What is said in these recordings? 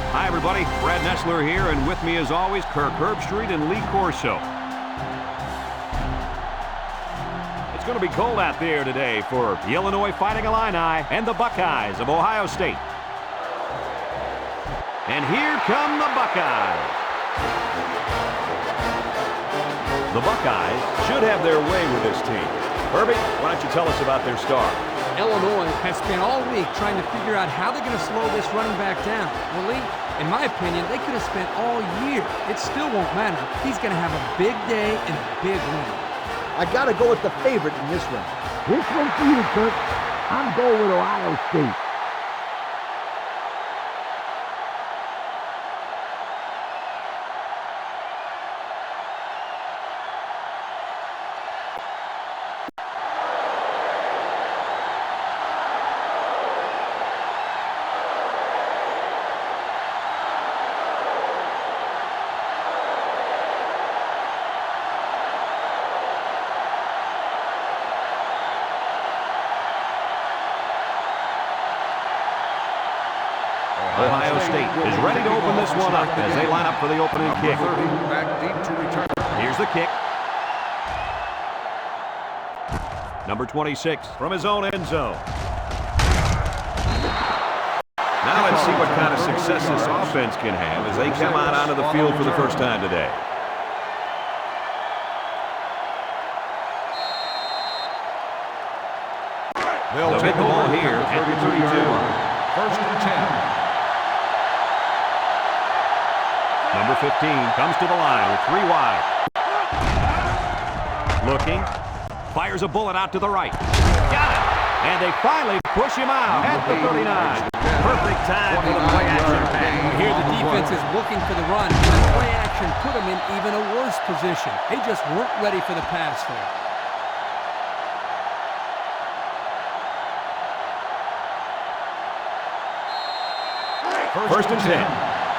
Hi, everybody. Brad Nessler here, and with me, as always, Kirk Herbstreit and Lee Corso. It's going to be cold out there today for the Illinois Fighting Illini and the Buckeyes of Ohio State. And here come the Buckeyes. The Buckeyes should have their way with this team. Herbie, why don't you tell us about their star? Illinois has spent all week trying to figure out how they're going to slow this running back down. Well, Lee, in my opinion, they could have spent all year. It still won't matter. He's going to have a big day and a big win. I got to go with the favorite in this one. This one for you, Kirk. I'm going with Ohio State. Ohio State is ready to open this one up as they line up for the opening kick. Here's the kick. Number 26 from his own end zone. Now let's see what kind of success this offense can have as they come out onto the field for the first time today. They'll take the ball here at the 32. First and 10. Number 15 comes to the line with 3 wide. Looking. Fires a bullet out to the right. Got it! And they finally push him out at the 39. Perfect time for the play-action pass. Here the defense is looking for the run. The play action put them in even a worse position. They just weren't ready for the pass there. First and 10.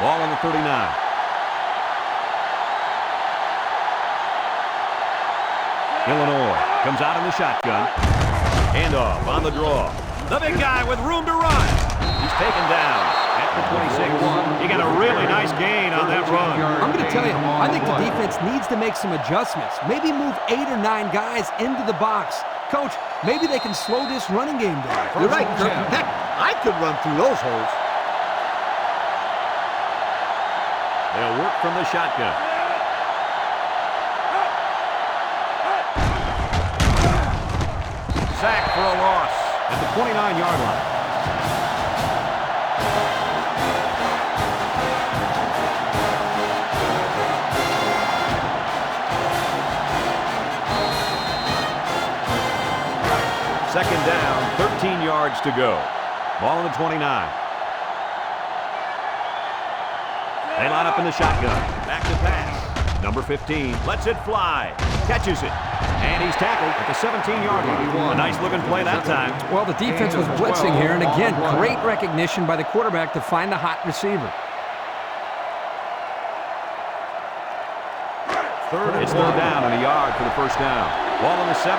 Ball on the 39. Illinois comes out in the shotgun. Handoff on the draw. The big guy with room to run. He's taken down at the 26. He got a really nice gain on that run. I'm going to tell you, I think the defense needs to make some adjustments. Maybe move 8 or 9 guys into the box. Coach, maybe they can slow this running game down. You're right, Kirk. Heck, I could run through those holes. They'll work from the shotgun. Sack for a loss at the 29-yard line. Second down, 13 yards to go. Ball on the 29. They line up in the shotgun. Back to pass. Number 15 lets it fly. Catches it. And he's tackled at the 17-yard line. A nice-looking play that time. Well, the defense was blitzing here, and again, great recognition by the quarterback to find the hot receiver. It's third down and a yard for the first down. Ball on the 17.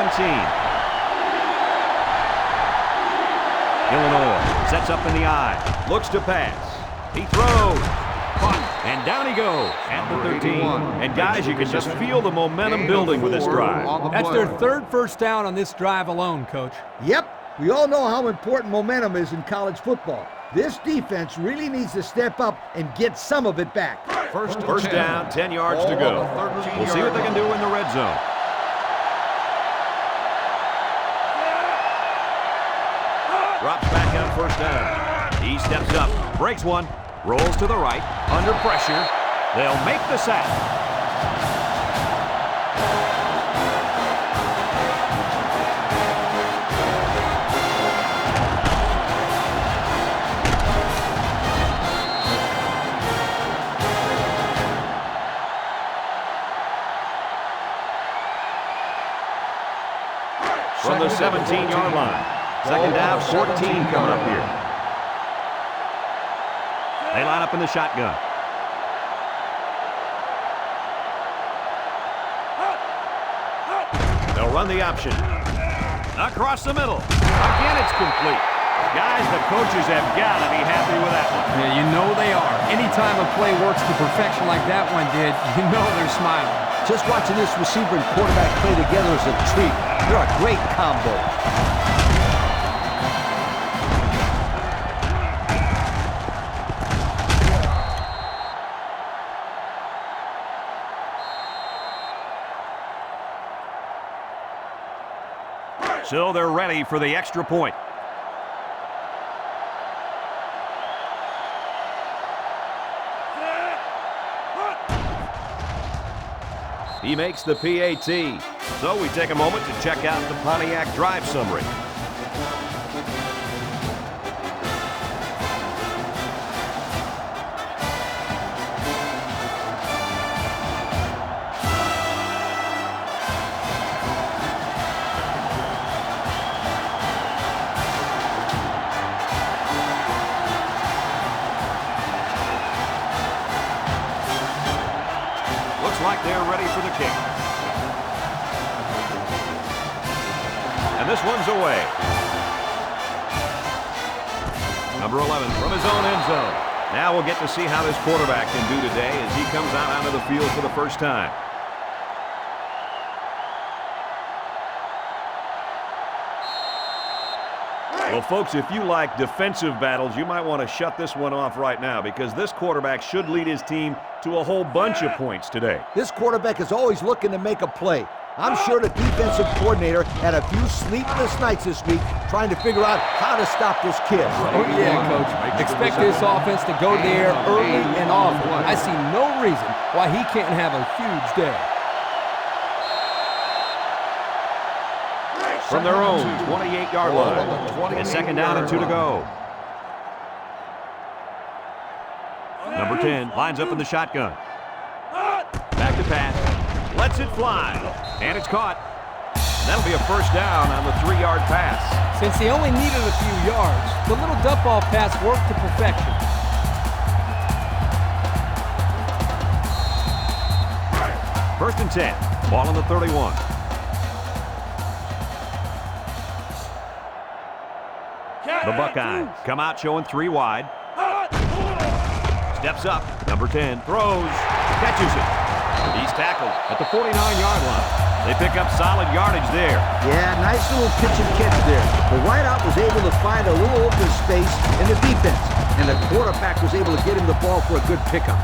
Illinois sets up in the I. Looks to pass. He throws. And down he goes at the 13. And guys, you can just feel the momentum building with this drive. That's their third first down on this drive alone, Coach. Yep, we all know how important momentum is in college football. This defense really needs to step up and get some of it back. First down, 10 yards to go. We'll see what they can do in the red zone. Drops back on first down. He steps up, breaks one. Rolls to the right, under pressure. They'll make the sack. From the 17-yard line. Second down, 14 coming up here. They line up in the shotgun. They'll run the option. Across the middle. Again, it's complete. Guys, the coaches have got to be happy with that one. Yeah, you know they are. Anytime a play works to perfection like that one did, you know they're smiling. Just watching this receiver and quarterback play together is a treat. They're a great combo. So they're ready for the extra point. He makes the PAT. So we take a moment to check out the Pontiac drive summary. Like they're ready for the kick. And this one's away. Number 11 from his own end zone. Now we'll get to see how this quarterback can do today as he comes out onto the field for the first time. Well, folks, if you like defensive battles, you might want to shut this one off right now because this quarterback should lead his team to a whole bunch of points today. This quarterback is always looking to make a play. I'm sure the defensive coordinator had a few sleepless nights this week trying to figure out how to stop this kid. Oh, yeah, Coach. Expect this offense to go to the air early and often. I see no reason why he can't have a huge day. From their own 28-yard line. It's second down and 2 to go. Number 10 lines up in the shotgun. Back to pass. Lets it fly. And it's caught. That'll be a first down on the 3-yard pass. Since he only needed a few yards, the little dump ball pass worked to perfection. First and 10. Ball on the 31. The Buckeyes come out showing 3 wide. Steps up. Number 10 throws. Catches it. He's tackled at the 49-yard line. They pick up solid yardage there. Yeah, nice little pitch and catch there. The wideout was able to find a little open space in the defense, and the quarterback was able to get him the ball for a good pickup.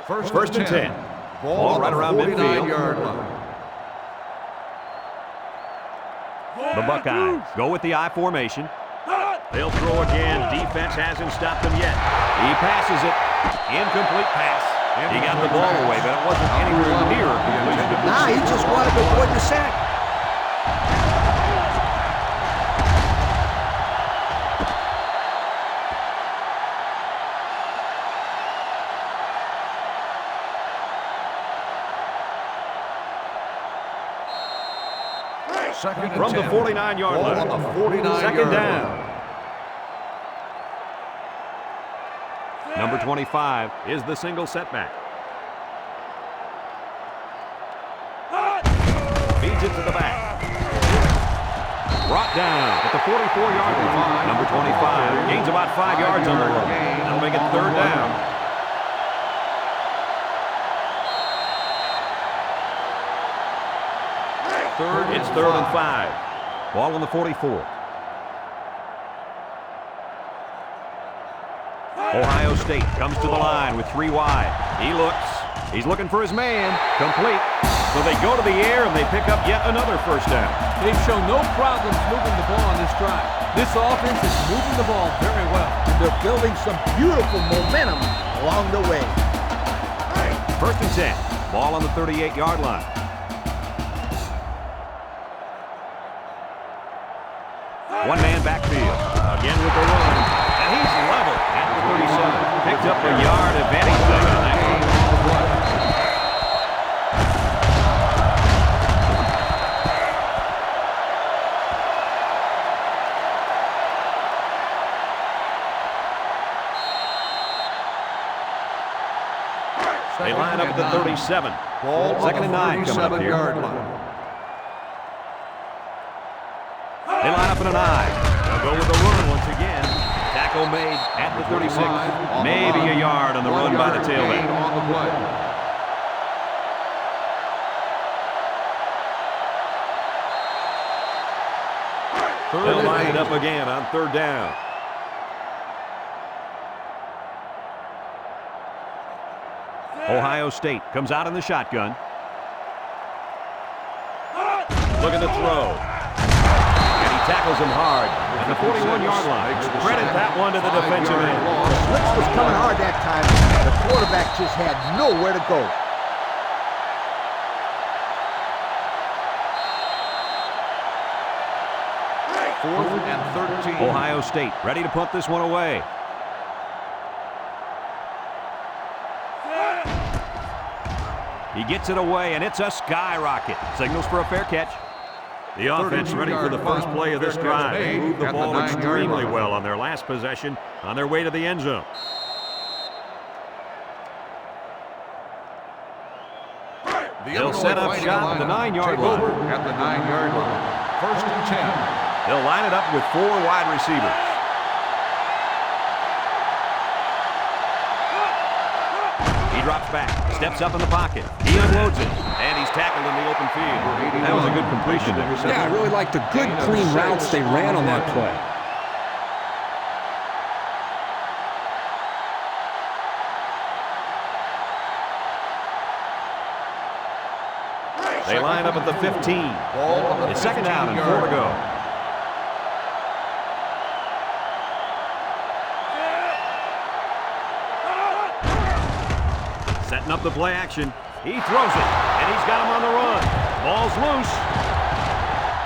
First and 10. Ball right around midfield. The Buckeyes go with the I formation. They'll throw again. Defense hasn't stopped them yet. He passes it. Incomplete pass. He got the ball away, but it wasn't anywhere near completion. Nah, he just wanted to avoid the sack. From the 49-yard line. Second down. Number 25 is the single setback. Feeds it to the back. Brought down at the 44-yard line. Number 25 gains about 5 yards on the run. That'll make it third down. It's third and 5. Ball on the 44. Ohio State comes to the line with 3 wide. He looks. He's looking for his man. Complete. So they go to the air and they pick up yet another first down. They've shown no problems moving the ball on this drive. This offense is moving the ball very well. They're building some beautiful momentum along the way. First and 10. Ball on the 38-yard line. One-man backfield. Again with the run. And he's level at the 37. Picked up a yard of anything on that game. They line up at the 37. Ball on Second the and 9 coming up here. 37-yard line. They line up in an I. They'll go with the run once again. Tackle made at the 36. Maybe a yard on the run by the tailback. On the play. They'll line it up again on third down. Ohio State comes out in the shotgun. Looking to throw. And he tackles him hard at the 41-yard line. Credit that one to the defensive end. Blitz was coming hard that time. The quarterback just had nowhere to go. Fourth and 13. Ohio State ready to punt this one away. He gets it away, and it's a skyrocket. Signals for a fair catch. The offense ready for the first play of this drive. They moved the ball extremely well on their last possession on their way to the end zone. They'll set up shop at the 9-yard line. At the 9-yard line. First and 10. They'll line it up with 4 wide receivers. He drops back, steps up in the pocket. He unloads it, and he's tackled in the open field. That was a good completion there. Yeah, I really liked the good, clean routes they ran on that play. They line up at the 15. It's second down and 4 to go. Setting up the play action. He throws it, and he's got him on the run. Ball's loose,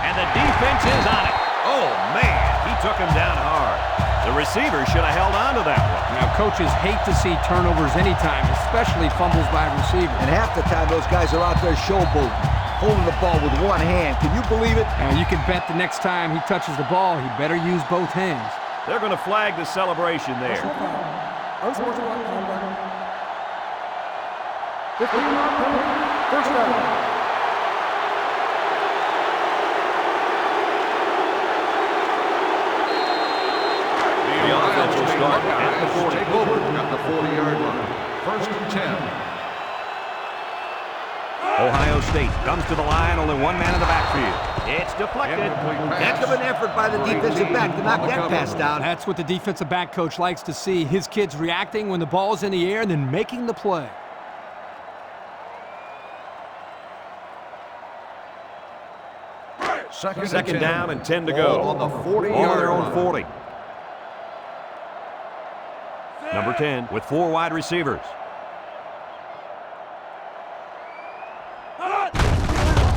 and the defense is on it. Oh, man, he took him down hard. The receiver should have held on to that one. Now, coaches hate to see turnovers anytime, especially fumbles by a receiver. And half the time, those guys are out there showboating, holding the ball with one hand. Can you believe it? Now, you can bet the next time he touches the ball, he better use both hands. They're going to flag the celebration there. First down. The offense will start at the 40. Take over at the 40-yard line. First and 10. Ohio State comes to the line, only one man in the backfield. It's deflected. Heck of an effort by the defensive back to knock that pass down. That's what the defensive back coach likes to see, his kids reacting when the ball's in the air and then making the play. Second down and 10 to go. On the 40-yard All on their own line. 40. Number 10 with 4 wide receivers.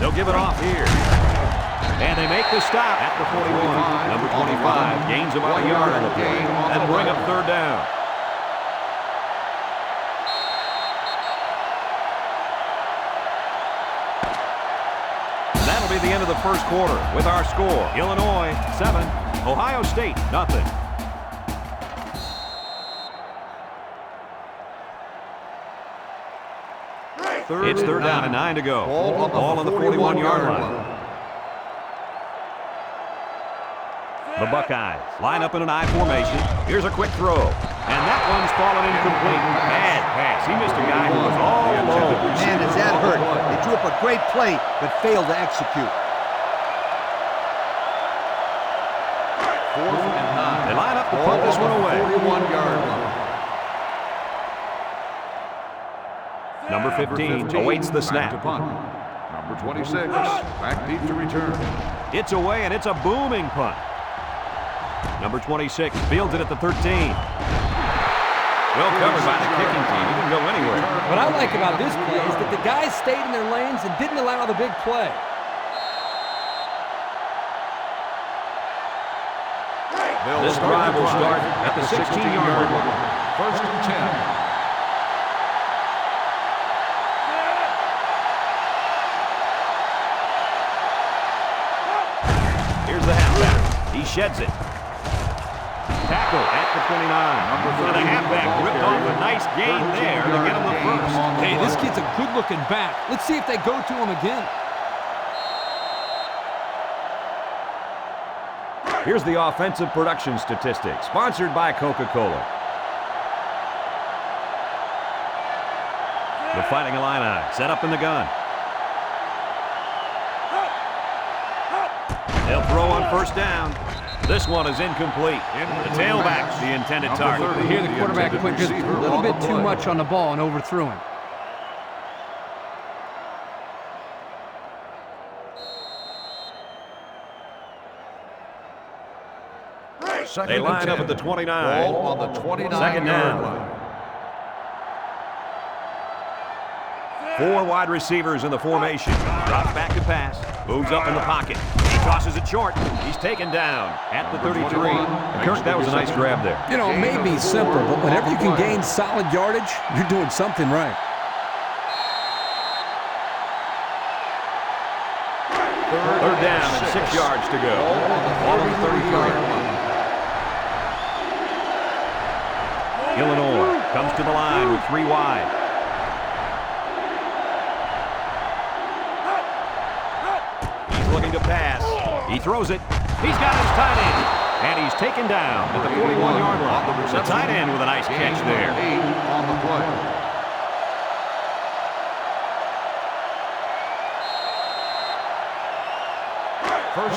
They'll give it off here. And they make the stop at the 41. Number 25 gains about a yard on the play. And bring up third down. That'll be the end of the first quarter with our score. Illinois 7, Ohio State nothing. It's third down and 9 to go. Ball on the 41-yard line. The Buckeyes line up in an I formation. Here's a quick throw. And that one's fallen incomplete. Bad pass. He missed a guy who was all alone. Man, does that hurt. They drew up a great play, but failed to execute. Fourth and 9. They line up to punt this one away. 41-yard line. Number 15 awaits the snap. Back to punt. Number 26, back deep to return. It's away, and it's a booming punt. Number 26 fields it at the 13. Well covered by the kicking team. He didn't go anywhere. What I like about this play is that the guys stayed in their lanes and didn't allow the big play. This drive will start at the 16-yard line. First and 10. Here's the halfback. He sheds it. Tackle at the 29. And the halfback ripped off a nice gain there to get him the first. Hey, this kid's a good-looking back. Let's see if they go to him again. Here's the offensive production statistics, sponsored by Coca-Cola. The Fighting Illini set up in the gun. They'll throw on first down. This one is incomplete. The tailback's the intended target. Here the quarterback put just a little bit too much on the ball and overthrew him. They line up at the 29. Ball on the 29. Second down. Line. 4 wide receivers in the formation. Drops back to pass. Moves up in the pocket. He tosses it short. He's taken down at the 33. Kirk, that was a nice grab there. You know, it may be simple, but whenever you can gain solid yardage, you're doing something right. Third down and 6 yards to go. Ball on the 33. Illinois comes to the line with 3 wide. He's looking to pass. He throws it. He's got his tight end. And he's taken down at the 41-yard line. The tight end with a nice catch there. 8 on the play.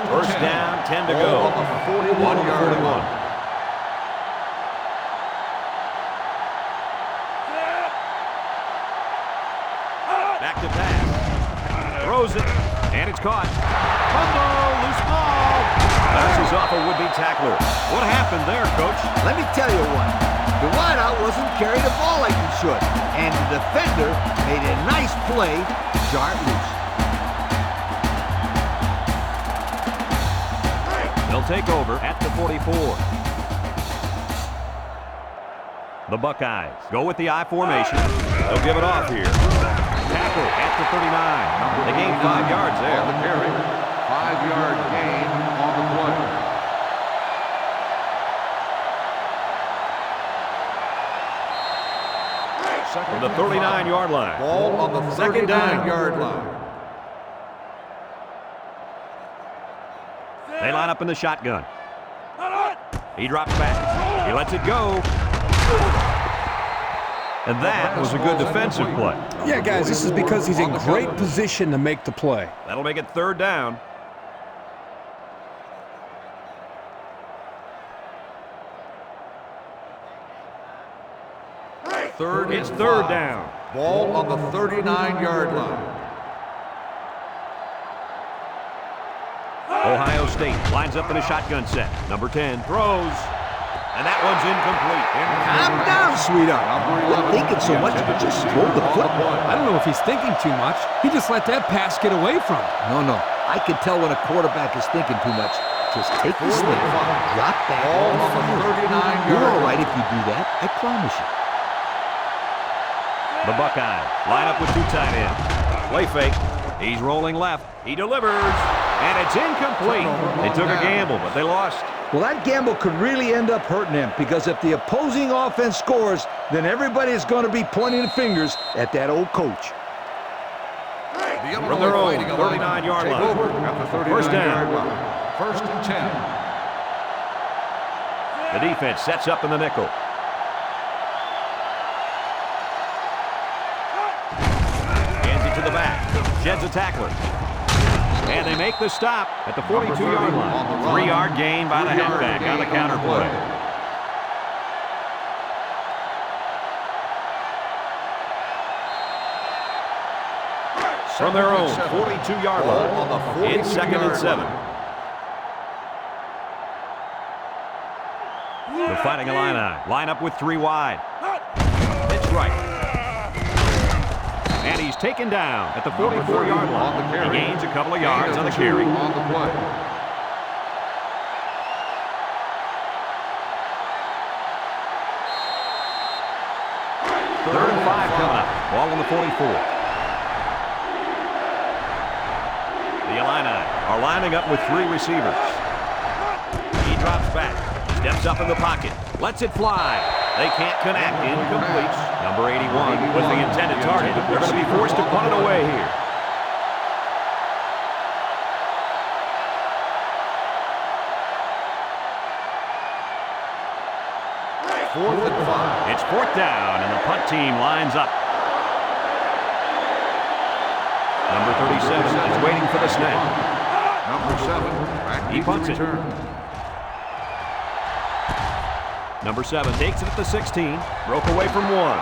First down, 10 to go. On the 41-yard line. Back to pass. Throws it. And it's caught. Fumble, loose ball. Bounces off a would-be tackler. What happened there, Coach? Let me tell you what. The wideout wasn't carrying the ball like he should. And the defender made a nice play to jar it loose. They'll take over at the 44. The Buckeyes go with the I formation. They'll give it off here. Tackle at the 39. They gain 5 yards there. On the carry. 5-yard gain on the play. From the 39-yard line. Ball on the Second down. 39-yard line. They line up in the shotgun. He drops back. He lets it go. And that was a good defensive play. Yeah, guys, this is because he's in great position to make the play. That'll make it third down. It's third down. Ball on the 39-yard line. Ohio State lines up in a shotgun set. Number 10 throws. And that one's incomplete. Calm down, sweetheart. Not thinking so much, but just throw the football. I don't know if he's thinking too much. He just let that pass get away from him. No. I can tell when a quarterback is thinking too much. Just take the snap, drop back, Ball on the 39-yard You're all line. right if you do that. I promise you. The Buckeyes line up with 2 tight ends. Play fake. He's rolling left. He delivers. And it's incomplete. They took a gamble, but they lost. Well, that gamble could really end up hurting them because if the opposing offense scores, then everybody is going to be pointing the fingers at that old coach. From their own 39-yard line. Over at the 39-yard First down. line. First and 10. The defense sets up in the nickel. Hands it to the back. Sheds a tackler. And they make the stop at the 42-yard line. 3-yard gain by the halfback on the counter play. From their own 42-yard line, it's 2nd and 7. The Fighting Illini line up with 3 wide. It's right. And he's taken down at the 44-yard line. He gains a couple of yards on the carry. On the play. Third and 5 coming up. Ball on the 44. The Illini are lining up with 3 receivers. He drops back. Steps up in the pocket. Lets it fly. They can't connect. Incomplete. Number 81 was the intended target. They're going to be forced to punt it away here. Fourth and 5. It's fourth down, and the punt team lines up. Number 37 is waiting for the snap. Number 7, back He punts it. return. Number 7 takes it at the 16. Broke away from one.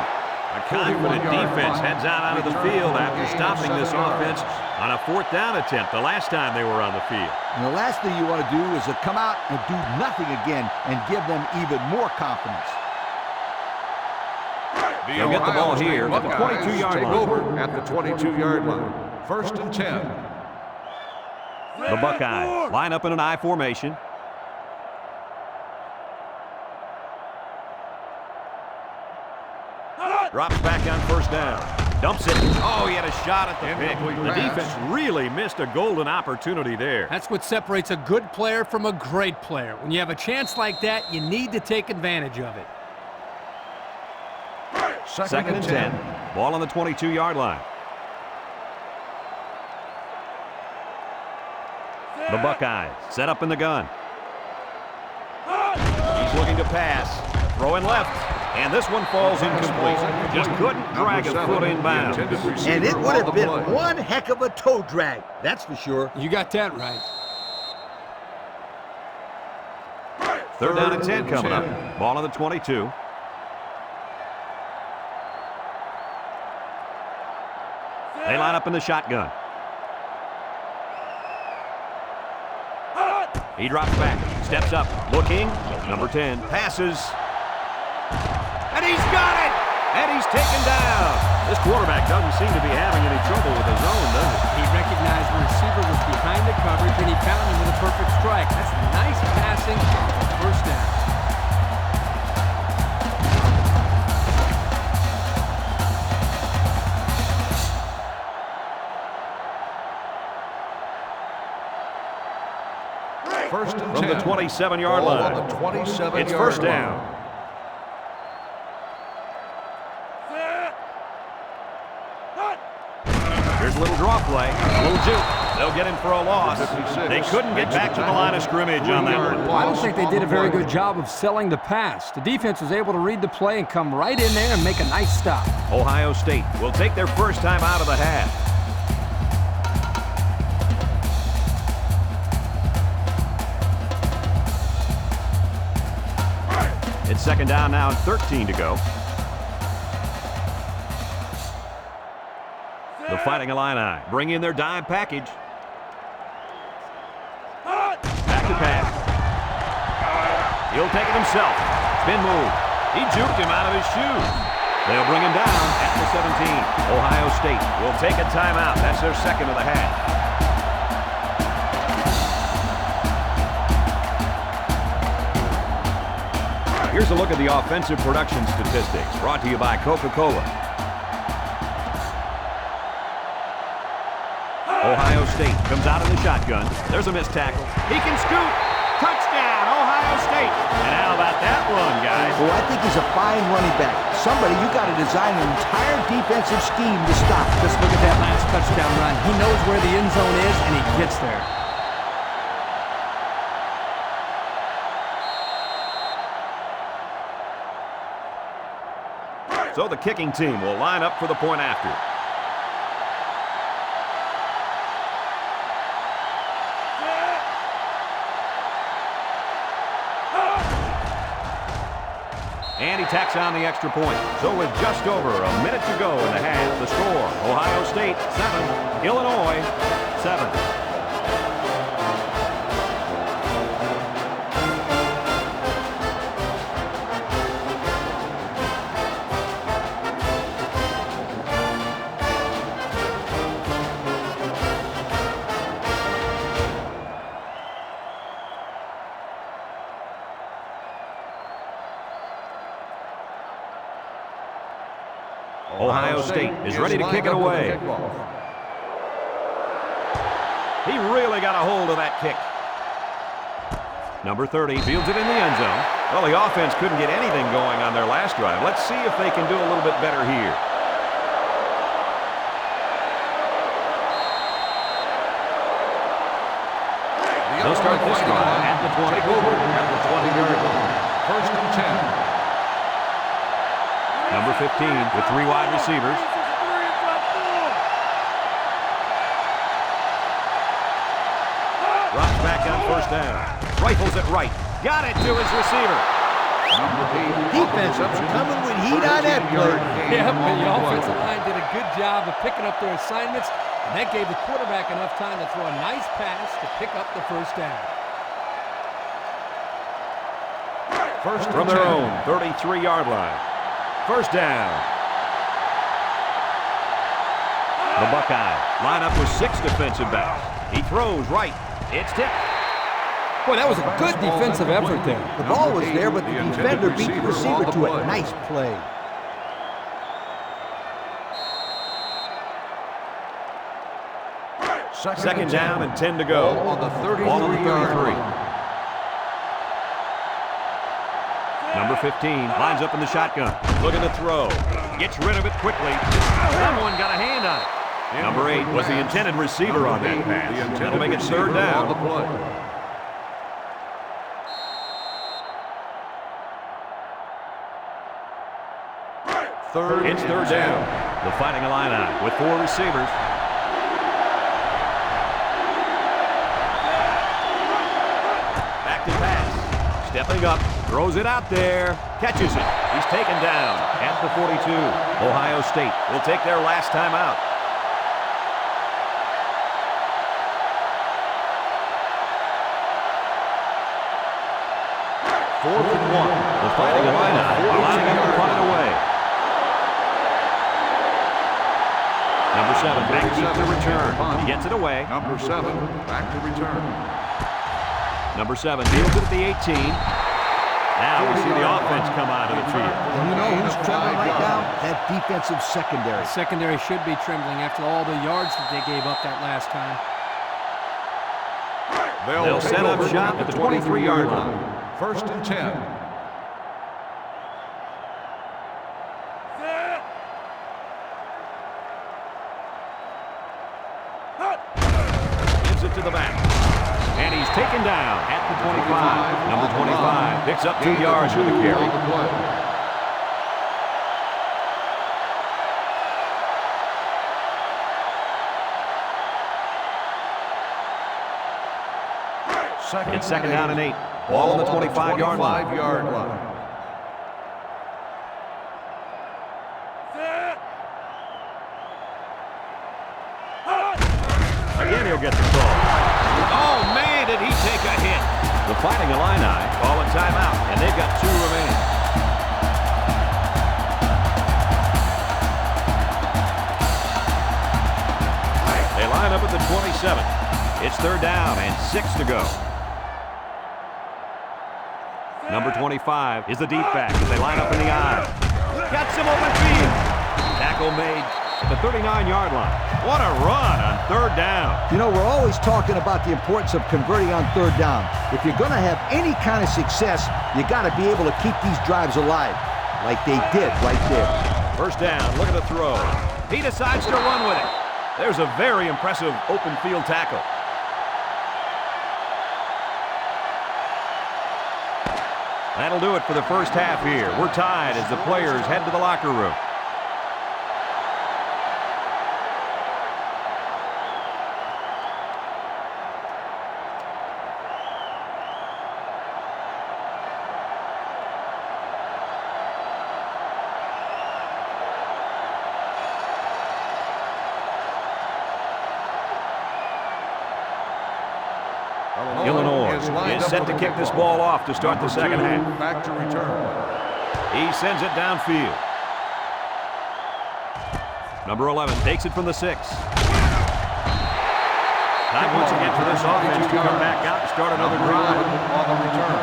A confident defense heads out onto the field after stopping this offense on a fourth down attempt the last time they were on the field. And the last thing you want to do is to come out and do nothing again and give them even more confidence. They'll get the ball here at the 22-yard take line. over at the 22-yard line. First and 10. The Buckeyes line up in an I formation. Drops back on first down. Dumps it. Oh, he had a shot at the pick. The defense really missed a golden opportunity there. That's what separates a good player from a great player. When you have a chance like that, you need to take advantage of it. Second and 10. Ball on the 22-yard line. The Buckeyes set up in the gun. He's looking to pass. Throwing left. And this one falls incomplete. Just couldn't drag a foot inbound. And it would have been one heck of a toe drag, that's for sure. You got that right. Third down and 10 coming up. Ball on the 22. They line up in the shotgun. He drops back, steps up, looking. Number 10 passes. And he's got it! And he's taken down. This quarterback doesn't seem to be having any trouble with his own, does he? He recognized the receiver was behind the coverage, and he found him with a perfect strike. That's nice passing for first down. First and From 10. the 27-yard Ball line. on the 27-yard It's first line. down. Here's a little draw play, a little juke. They'll get him for a loss. 56. They couldn't get back to the line of scrimmage on that one. I don't think they did a very good job of selling the pass. The defense was able to read the play and come right in there and make a nice stop. Ohio State will take their first time out of the half. It's second down now and 13 to go. The Fighting Illini bring in their dime package. Back to pass. He'll take it himself. Spin move. He juked him out of his shoes. They'll bring him down at the 17. Ohio State will take a timeout. That's their second of the half. Here's a look at the offensive production statistics brought to you by Coca-Cola. Ohio State comes out in the shotgun. There's a missed tackle. He can scoot. Touchdown, Ohio State. And how about that run, guys? Oh, I think he's a fine running back. Somebody, you got to design an entire defensive scheme to stop. Just look at that last touchdown run. He knows where the end zone is, and he gets there. So the kicking team will line up for the point after. And he tacks on the extra point. So with just over a minute to go in the half, the score, Ohio State 7, Illinois 7. Ohio State is ready to kick it away. He really got a hold of that kick. Number 30 fields it in the end zone. Well, the offense couldn't get anything going on their last drive. Let's see if they can do a little bit better here. They'll start this drive at the 20. Over at the 20-yard line. First and 10. Number 15 with 3 wide receivers. Drops back on first down. Rifles it right. Got it to his receiver. Number 8. Defense coming with heat on that play. Yep, and the offensive line did a good job of picking up their assignments, and that gave the quarterback enough time to throw a nice pass to pick up the first down. First From their own 33-yard line. First down. The Buckeyes line up with 6 defensive backs. He throws right. It's tipped. Boy, that was a good defensive effort there. The ball was there, but the defender beat the receiver to it. Nice play. Second down and 10 to go. Ball on the 33. Ball on the 33. Number 15 lines up in the shotgun. Looking to throw. Gets rid of it quickly. Someone got a hand on it. Number 8 was the intended receiver on that pass. That'll make it third down. It's third down. The Fighting Illini with 4 receivers. Back to pass. Stepping up. Throws it out there. Catches it. He's taken down at the 42. Ohio State will take their last time out. Fourth and 1. The Fighting Illini are lining up to punt it away. Number 7 back deep to return. He gets it away. Number 7 back to return. Number 7 fields it at the 18. Now we see the offense come out of the field. And you know who's trembling right now? That defensive secondary. The secondary should be trembling after all the yards that they gave up that last time. They'll set up shop at the 23-yard line. First and 10. Gives it to the back. And he's taken down at the 25. Number 25 picks up 2 yards with the carry. It's second down and 8. Ball on the 25-yard line. Again, he'll get the call. Oh, man, did he take a hit. The Fighting Illini call a timeout, and they've got 2 remaining. They line up at the 27. It's third down and 6 to go. Number 25 is the deep back as they line up in the I. Got some open field. Tackle made at the 39-yard line. What a run on third down. You know, we're always talking about the importance of converting on third down. If you're going to have any kind of success, you got to be able to keep these drives alive, like they did right there. First down, look at the throw. He decides to run with it. There's a very impressive open field tackle. That'll do it for the first half here. We're tied as the players head to the locker room. Illinois is set to kick this ball off to start the second half. Back to return. He sends it downfield. Number 11 takes it from the 6. Time once again for this offense to come back out and start another drive. On the return.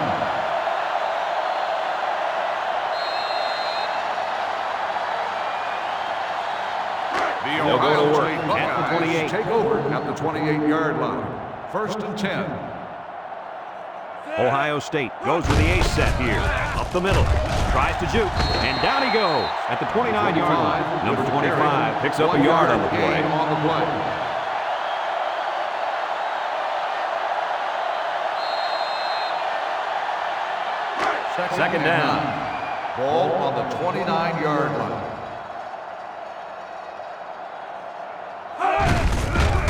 They'll go to work at the 28. Take over at the 28-yard line. First and 10. Ohio State goes with the ace set here. Up the middle. Tries to juke. And down he goes at the 29-yard line. Number 25 picks up a yard on the play. Second down. Ball on the 29-yard line.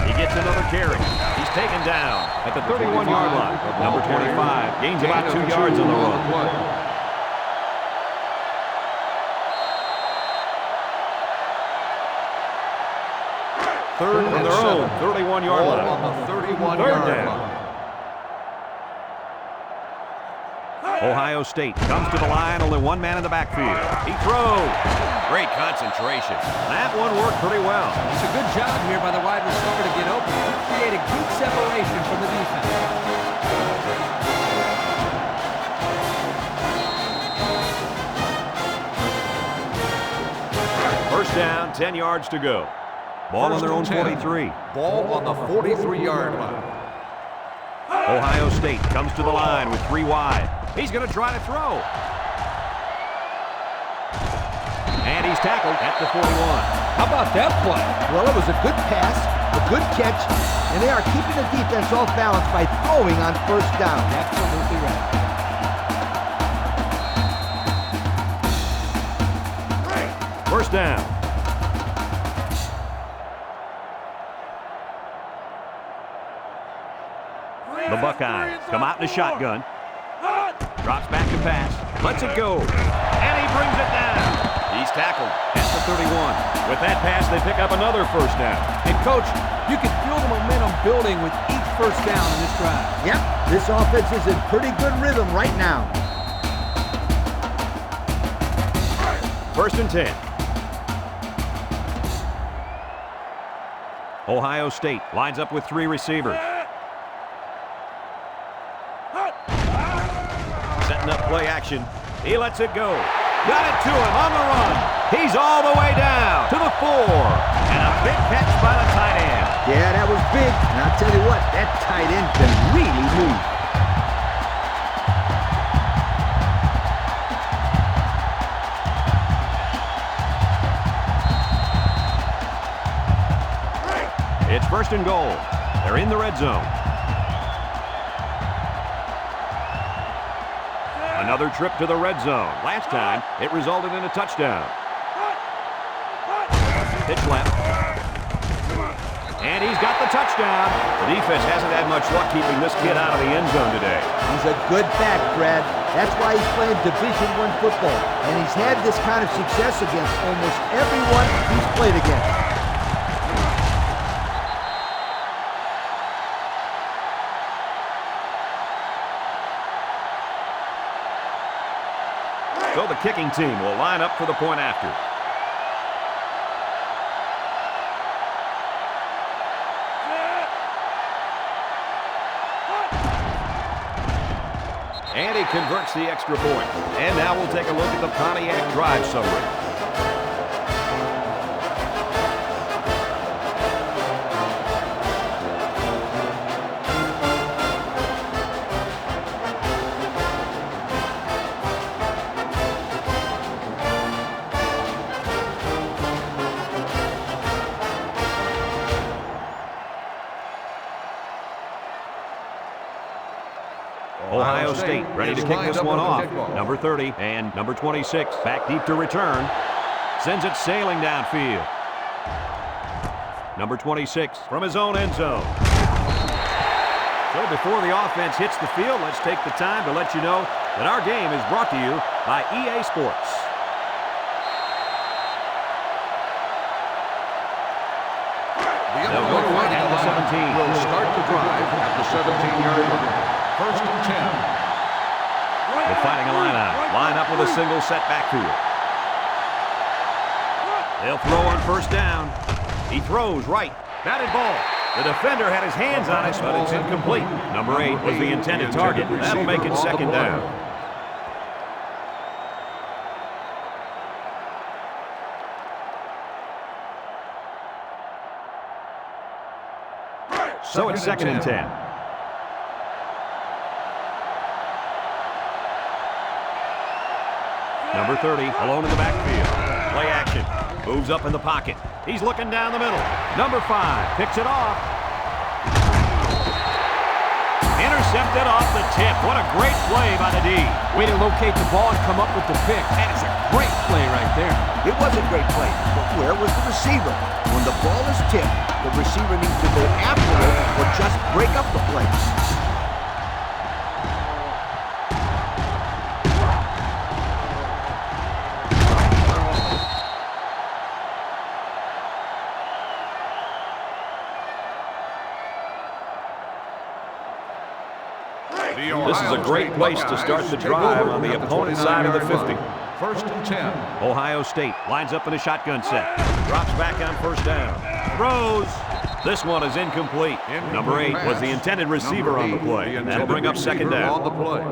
He gets another carry. He's taken down at the 31-yard line. Number 25 gains about 2 yards on the run. Third on their own 31-yard line. On the 31-yard line. Ohio State comes to the line, only one man in the backfield. He throws. Great concentration. That one worked pretty well. It's a good job here by the wide receiver to get open. He created good separation from the defense. First down, 10 yards to go. Ball on their own 43. Ball on the 43-yard line. Ohio State comes to the line with 3 wide. He's going to try to throw. And he's tackled at the 41. How about that play? Well, it was a good pass, a good catch, and they are keeping the defense off balance by throwing on first down. Absolutely right. First down. The Buckeyes come out in the shotgun. Drops back to pass. Lets it go. And he brings it down. He's tackled at the 31. With that pass, they pick up another first down. And, Coach, you can feel the momentum building with each first down in this drive. Yep, this offense is in pretty good rhythm right now. First and 10. Ohio State lines up with 3 receivers. Setting up play action. He lets it go. Got it to him on the run. He's all the way down to the 4. And a big catch by the tight end. Yeah, that was big. And I'll tell you what, that tight end can really move. It's first and goal. They're in the red zone. Another trip to the red zone. Last time, it resulted in a touchdown. Pitch left. And he's got the touchdown. The defense hasn't had much luck keeping this kid out of the end zone today. He's a good back, Brad. That's why he's playing Division I football. And he's had this kind of success against almost everyone he's played against. So the kicking team will line up for the point after. And he converts the extra point. And now we'll take a look at the Pontiac drive summary. Ohio State ready to kick this one off. Number 30 and number 26 back deep to return. Sends it sailing downfield. Number 26 from his own end zone. So before the offense hits the field, let's take the time to let you know that our game is brought to you by EA Sports. They'll go for it at the 17. Will start the drive at the 17-yard line. First and 10. They're finding a line up with a single set backfield. They'll throw on first down. He throws right. Batted ball. The defender had his hands on it, but it's incomplete. Number 8 was the intended target. That'll make it second down. So it's second and 10. Number 30, alone in the backfield. Play action. Moves up in the pocket. He's looking down the middle. Number 5 picks it off. Intercepted off the tip. What a great play by the D. Way to locate the ball and come up with the pick. That is a great play right there. It was a great play, but where was the receiver? When the ball is tipped, the receiver needs to go after it or just break up the play. This is a great place to start the drive on the opponent's side of the 50. First and 10. Ohio State lines up in a shotgun set. Drops back on first down. Throws. This one is incomplete. Number 8 was the intended receiver on the play. That'll bring up second down. On the play.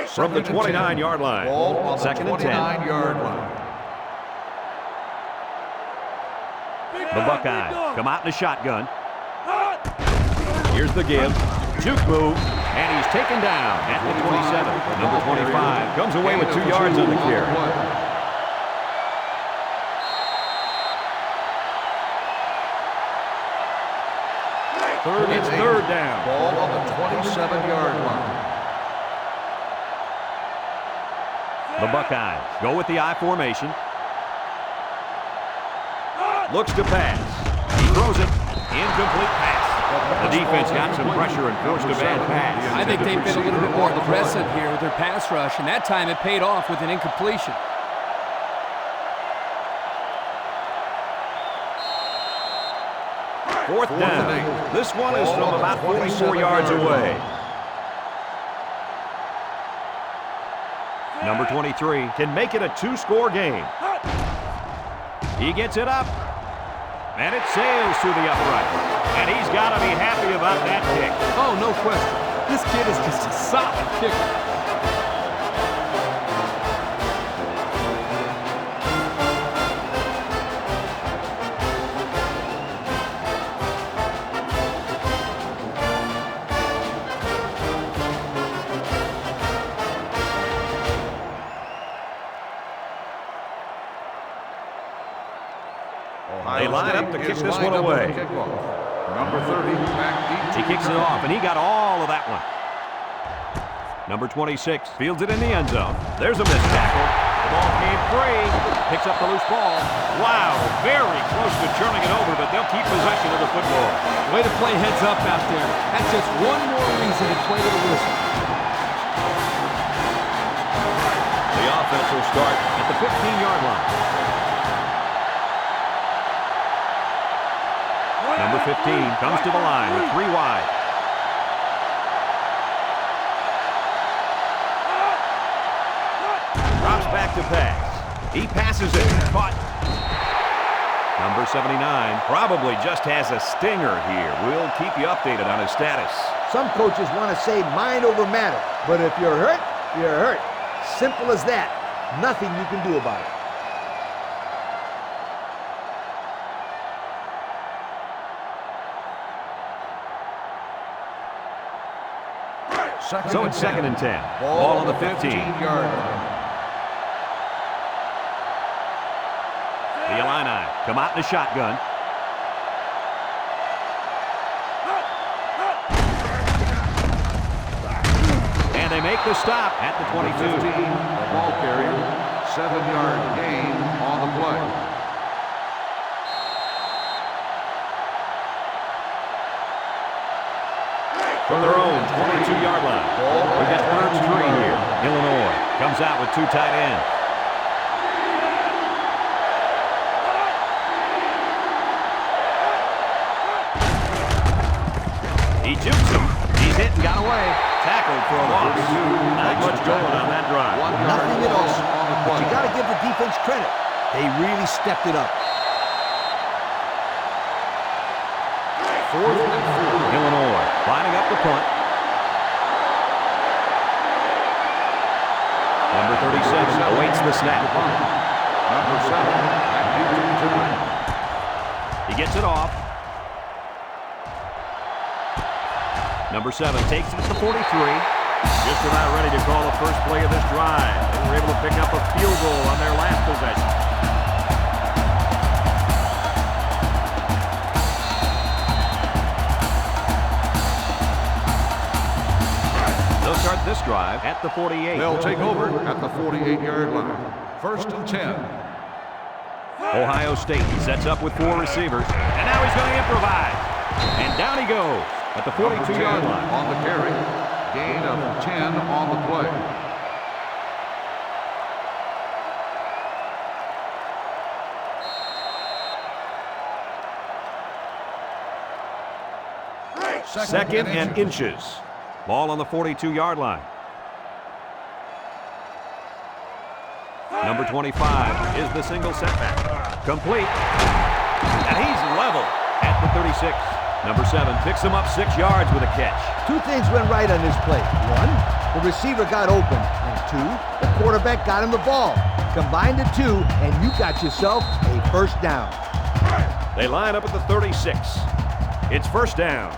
From the 29-yard line. Ball on the Second and 10. 29-yard line. The Buckeyes come out in a shotgun. Here's the give. Juke move. And he's taken down at the 27. Number 25 comes away with 2 yards on the carry. It's third down. Ball on the 27-yard line. The Buckeyes go with the I formation. Looks to pass. He throws it. Incomplete pass. The defense got some pressure and forced a bad pass. I think they've been a little bit more aggressive here with their pass rush, and that time it paid off with an incompletion. Fourth down. This one is from about 44 yards away. Number 23 can make it a 2-score game. He gets it up. And it sails through the upright. And he's got to be happy about that kick. Oh, no question. This kid is just a solid kicker. They line up to kick this one away. Number 30, back deep. He kicks it off, and he got all of that one. Number 26 fields it in the end zone. There's a missed tackle. The ball came free. Picks up the loose ball. Wow, very close to turning it over, but they'll keep possession of the football. Way to play heads up out there. That's just one more reason to play to the whistle. The offense will start at the 15-yard line. Number 15 comes to the line with 3 wide. Drops back to pass. He passes it. Caught. Number 79 probably just has a stinger here. We'll keep you updated on his status. Some coaches want to say mind over matter, but if you're hurt, you're hurt. Simple as that. Nothing you can do about it. So it's second and 10. Ball on the 15-yard line. The Illini come out in a shotgun. And they make the stop at the 22. The ball carrier, 7-yard gain on the play. From their own 22-yard line. We got 3rd and 3 here. Illinois comes out with 2 tight ends. He jukes him. He's hit and got away. Tackled for a loss. Not much going on that drive. Nothing at all. But you got to give the defense credit. They really stepped it up. 4th and 4. Illinois lining up the punt. Number 36 awaits the snap. Number 7, back deep to return. He gets it off. Number 7 takes it at the 43. Just about ready to call the first play of this drive. They were able to pick up a field goal on their last possession. They'll start this drive at the 48. They'll take over at the 48-yard line. First and 10. Ohio State sets up with 4 receivers. And now he's going to improvise. And down he goes at the 42-yard line. On the carry. Gain of 10 on the play. Second and inches. Ball on the 42-yard line. Number 25 is the single setback. Complete. And he's level at the 36. Number 7 picks him up 6 yards with a catch. 2 things went right on this play. 1, the receiver got open. And 2, the quarterback got him the ball. Combine the 2, and you got yourself a first down. They line up at the 36. It's first down.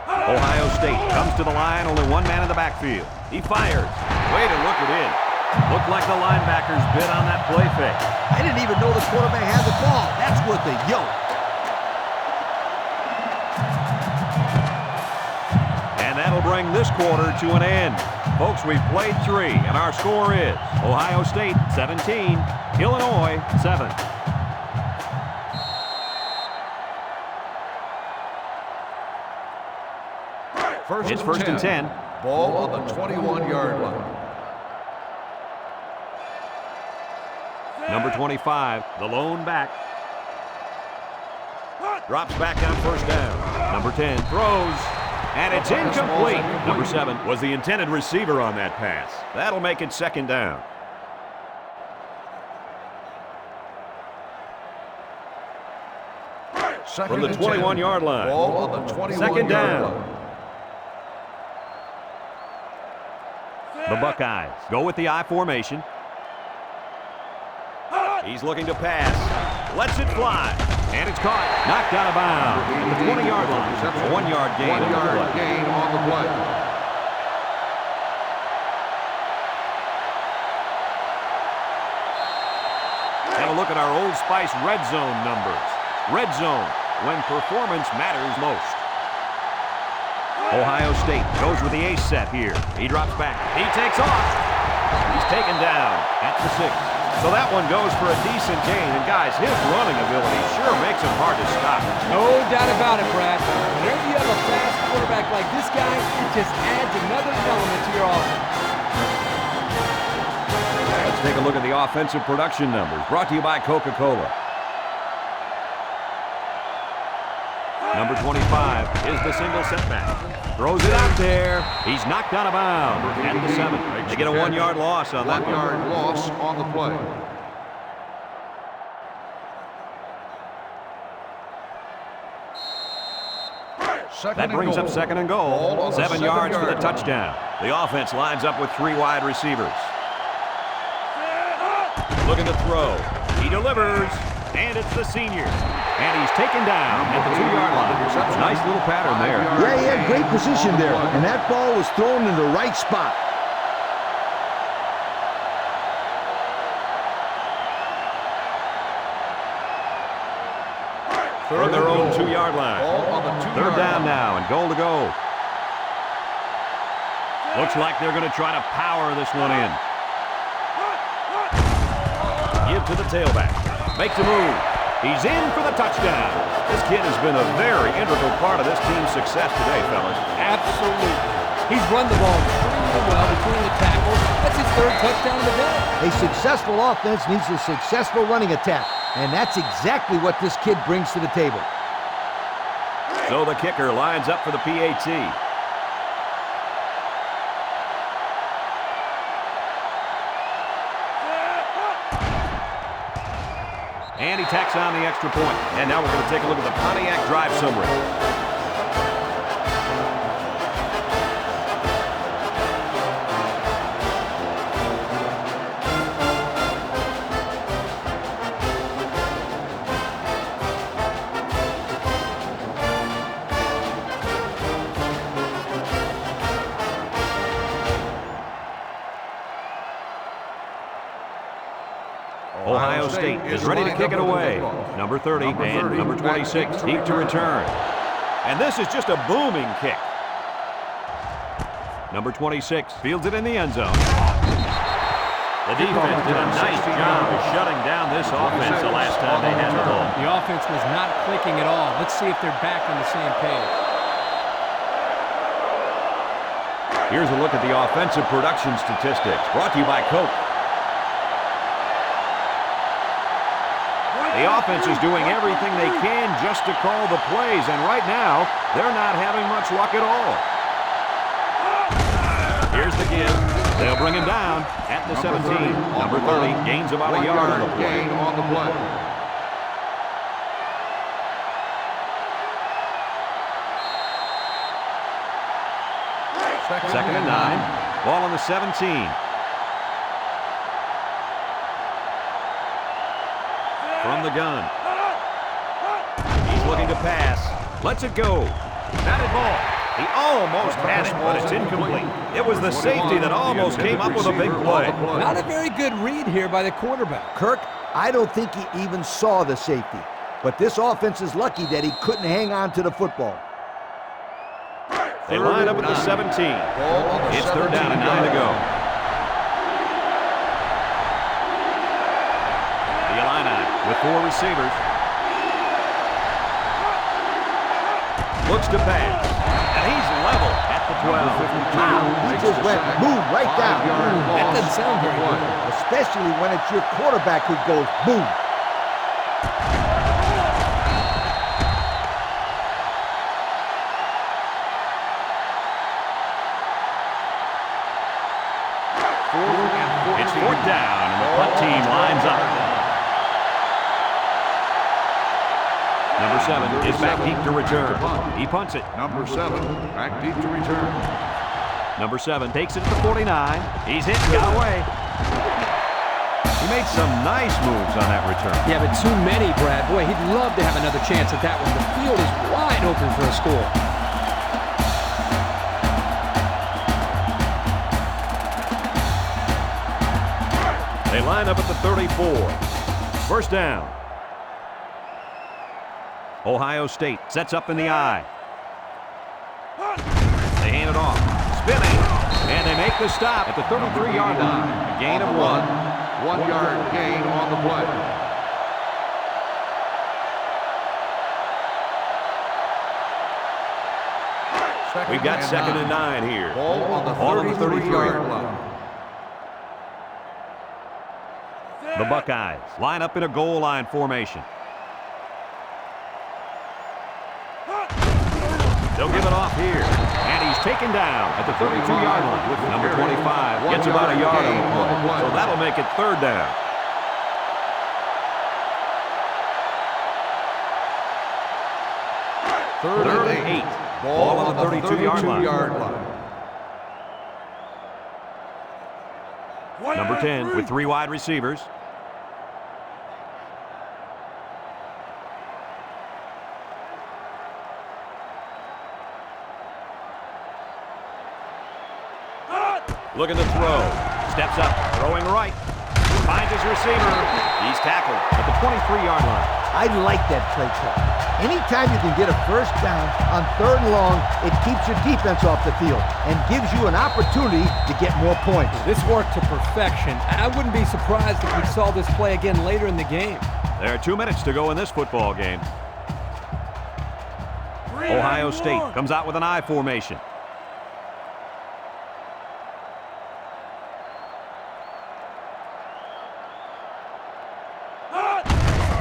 Ohio State comes to the line, only 1 man in the backfield. He fires. Way to look it in. Looked like the linebackers bid on that play fake. I didn't even know the quarterback had the ball. That's worth a yoke. And that'll bring this quarter to an end. Folks, we've played 3, and our score is Ohio State 17, Illinois 7. It's first and 10. Ball on the 21-yard line. Number 25, the lone back. Drops back on first down. Number 10 throws, and it's incomplete. Number 7 was the intended receiver on that pass. That'll make it second down. From the 21-yard line. Ball on the 21-yard Second down. line. The Buckeyes go with the I formation. He's looking to pass. Lets it fly. And it's caught. Knocked out of bounds. At the 20-yard line. A 1-yard gain. 1-yard gain on the play. Have a look at our Old Spice red zone numbers. Red zone, when performance matters most. Ohio State goes with the ace set here. He drops back. He takes off. He's taken down at the 6. So that one goes for a decent gain. And guys, his running ability sure makes him hard to stop. No doubt about it, Brad. Whenever you have a fast quarterback like this guy, it just adds another element to your offense. Let's take a look at the offensive production numbers. Brought to you by Coca-Cola. Number 25 is the single setback. Throws it out there. He's knocked out of bounds at the 7. They get a 1-yard loss on that one. 1-yard loss on the play. That brings up second and goal. 7 yards for the touchdown. The offense lines up with 3 wide receivers. Looking to throw. He delivers. And it's the senior. And he's taken down at the 2-yard line. Nice little pattern there. Yeah, he had great position there. And that ball was thrown in the right spot. From their own 2-yard line. Third down now and goal to go. Looks like they're going to try to power this one in. Give to the tailback. Makes a move. He's in for the touchdown. This kid has been a very integral part of this team's success today, fellas. Absolutely. He's run the ball extremely well between the tackles. That's his 3rd touchdown of the day. A successful offense needs a successful running attack. And that's exactly what this kid brings to the table. So the kicker lines up for the PAT. And he tacks on the extra point. And now we're going to take a look at the Pontiac drive summary. Ohio State is ready to kick it away. Number 30 and number 26 deep to return. And this is just a booming kick. Number 26 fields it in the end zone. The defense did a nice job of shutting down this offense the last time they had the ball. The offense was not clicking at all. Let's see if they're back on the same page. Here's a look at the offensive production statistics, brought to you by Coke. The offense is doing everything they can just to call the plays, and right now, they're not having much luck at all. Here's the give. They'll bring him down at the 17. Number 30 gains about a yard on the play. Second and 9. Ball on the 17. From the gun. He's looking to pass. Lets it go. Batted ball. He almost had it, but it's incomplete. It was the safety that almost came up with a big play. Not a very good read here by the quarterback. Kirk, I don't think he even saw the safety. But this offense is lucky that he couldn't hang on to the football. They line up at the 17. It's third down and 9 to go. The Illini with 4 receivers. Looks to pass. And he's level at the 12. He just went boom right down. That doesn't sound very good. Especially when it's your quarterback who goes boom. It's fourth down, and the punt team lines up. Number 7 is back deep to return. He punts it. Number 7 back deep to return. Number 7 takes it to the 49. He's hit and got away. He made some nice moves on that return. Yeah, but too many, Brad. Boy, he'd love to have another chance at that one. The field is wide open for a score. They line up at the 34. First down. Ohio State sets up in the I. They hand it off. Spinning. And they make the stop at the 33-yard line. A gain of 1. 1 yard gain on the play. We've got second and 9 here. Ball on the 33-yard line. The Buckeyes line up in a goal line formation. They'll give it off here. And he's taken down at the 32-yard line. With number 25 gets about a yard on the play. So that'll make it third down. Third and 8. Ball on the 32-yard line. Number 10 with 3 wide receivers. Looking to throw. Steps up, throwing right. Finds his receiver. He's tackled at the 23-yard line. I like that play call. Anytime you can get a first down on 3rd and long, it keeps your defense off the field and gives you an opportunity to get more points. This worked to perfection. I wouldn't be surprised if we saw this play again later in the game. There are 2 minutes to go in this football game. Ohio State comes out with an I formation.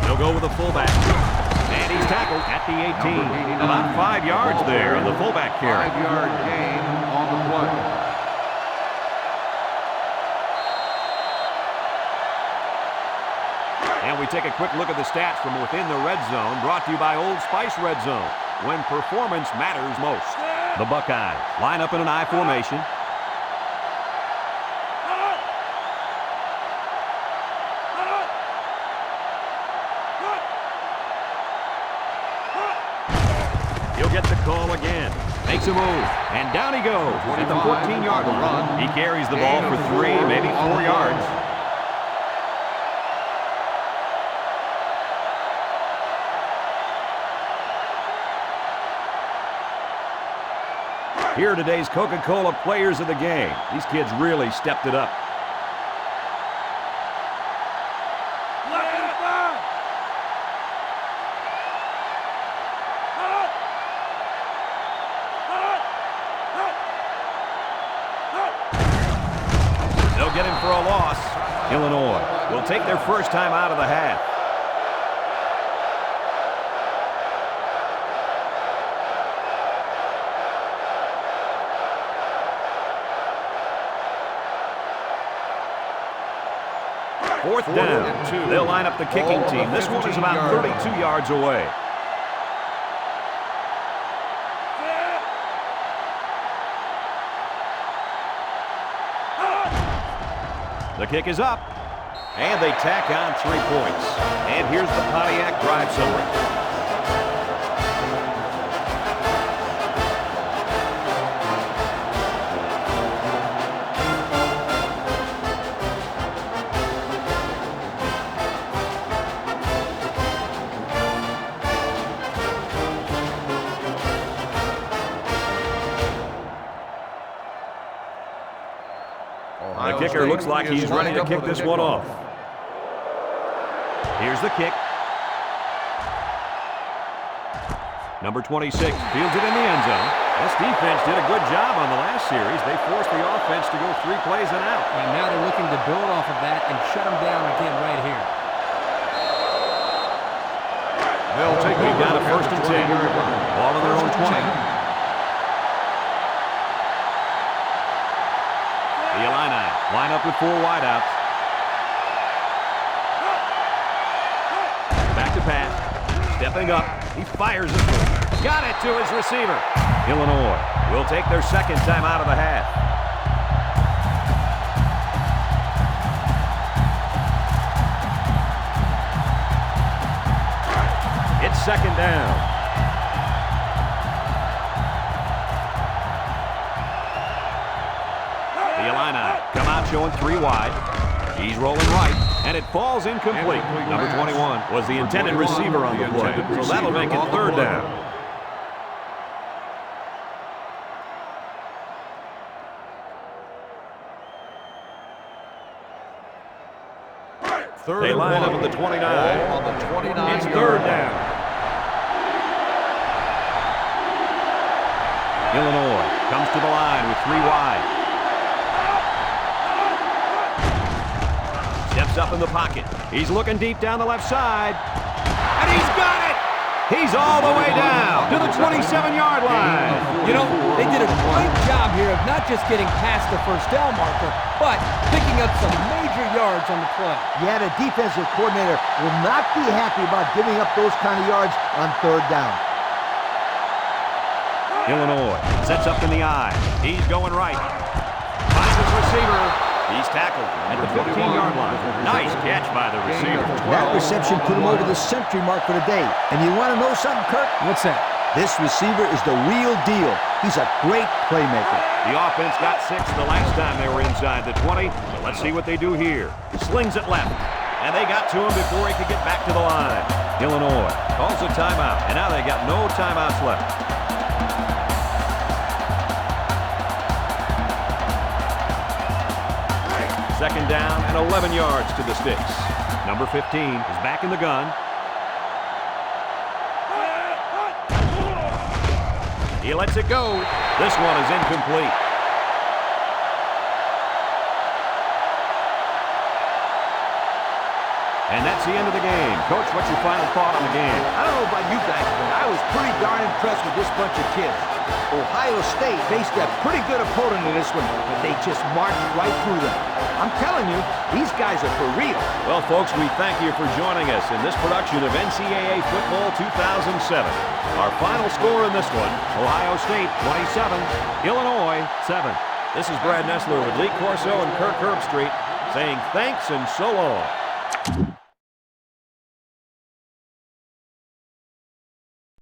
They'll go with a fullback. And he's tackled at the 18. About 5 yards there in the fullback carry. 5-yard gain on the play. And we take a quick look at the stats from within the red zone, brought to you by Old Spice Red Zone, when performance matters most. The Buckeyes line up in an I formation. He'll get the call again. Makes a move. And down he goes at the 14-yard line. He carries the ball for 3, maybe 4 yards. Here are today's Coca-Cola players of the game. These kids really stepped it up. They'll get him for a loss. Illinois will take their first time out of the half. Fourth down. They'll line up the kicking team. This one is about 32 yards away. The kick is up, and they tack on 3 points. And here's the Pontiac drive summary. The kicker looks like he's ready to kick this one off. Here's the kick. Number 26 fields it in the end zone. This defense did a good job on the last series. They forced the offense to go 3 plays and out. And now they're looking to build off of that and shut them down again right here. They'll take it down to first and 10. Ball on their own 20. The Illini line up with 4 wideouts. Back to pass. Stepping up. He fires it. Got it to his receiver. Illinois will take their second time out of the half. It's second down. The Illini come out showing 3 wide. He's rolling right, and it falls incomplete. Number 21 was the intended receiver on the play, so that'll make it third down. They line up at the 29. It's third down. Illinois comes to the line with 3 wide. Steps up in the pocket. He's looking deep down the left side. And he's got it! He's all the way down to the 27-yard line. You know, they did a great job here of not just getting past the first down marker, but picking up some major yards on the play. Yeah, the defensive coordinator will not be happy about giving up those kind of yards on third down. Illinois sets up in the eye. He's going right. Finds his receiver. He's tackled at the 15-yard line. Nice catch by the receiver. That reception put him over the century mark for the day. And you want to know something, Kirk? What's that? This receiver is the real deal. He's a great playmaker. The offense got 6 the last time they were inside the 20. But let's see what they do here. Slings it left. And they got to him before he could get back to the line. Illinois calls a timeout. And now they got no timeouts left. Second down and 11 yards to the sticks. Number 15 is back in the gun. He lets it go. This one is incomplete. And that's the end of the game. Coach, what's your final thought on the game? I don't know about you guys, but I was pretty darn impressed with this bunch of kids. Ohio State faced a pretty good opponent in this one, but they just marched right through them. I'm telling you, these guys are for real. Well, folks, we thank you for joining us in this production of NCAA Football 2007. Our final score in this one, Ohio State 27, Illinois 7. This is Brad Nessler with Lee Corso and Kirk Herbstreit saying thanks and so long.